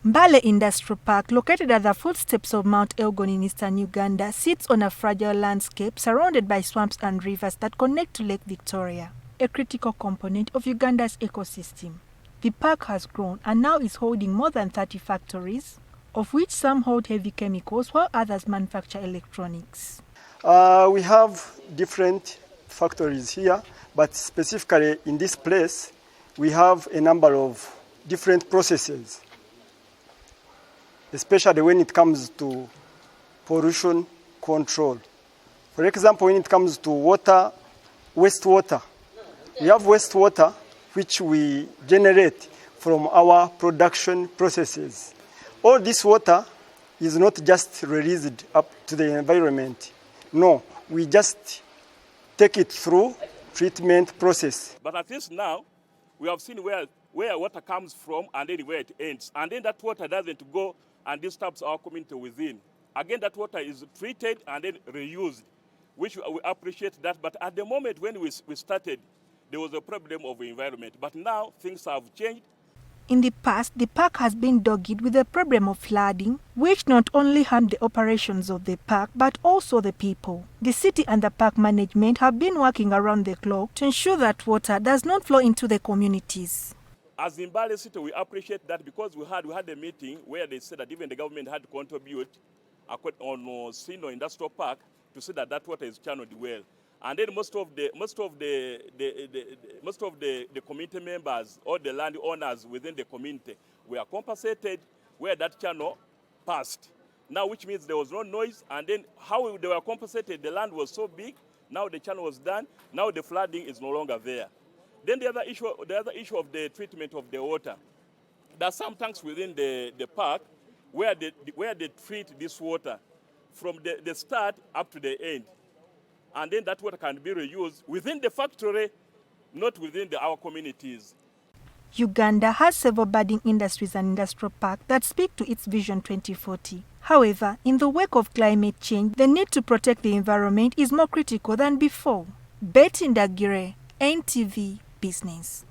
Mbale Industrial Park, located at the footsteps of Mount Elgon in eastern Uganda, sits on a fragile landscape surrounded by swamps and rivers that connect to Lake Victoria, a critical component of Uganda's ecosystem. The park has grown and now is holding more than 30 factories, of which some hold heavy chemicals while others manufacture electronics. We have different factories here, but specifically in this place, we have a number of different processes, especially when it comes to pollution control. For example, when it comes to water, wastewater, we have wastewater which we generate from our production processes. All this water is not just released up to the environment. No, we just take it through treatment process. But at least now, we have seen where water comes from and then where it ends. And then that water doesn't go and disturbs our community within. Again, that water is treated and then reused, which we appreciate that. But at the moment when we started, there was a problem of the environment. But now things have changed. In the past, the park has been dogged with the problem of flooding, which not only harmed the operations of the park, but also the people. The city and the park management have been working around the clock to ensure that water does not flow into the communities. As in Mbale City, we appreciate that because we had a meeting where they said that even the government had to contribute on Sino Industrial Park to see that that water is channeled well. And then most of the community members or the land owners within the community were compensated where that channel passed. Now, which means there was no noise. And then how they were compensated, the land was so big. Now the channel was done. Now the flooding is no longer there. Then the other issue of the treatment of the water. There are some tanks within the park where they treat this water from the start up to the end. And then that water can be reused within the factory, not within our communities. Uganda has several budding industries and industrial parks that speak to its Vision 2040. However, in the wake of climate change, the need to protect the environment is more critical than before. Betty Ndagire, NTV Business.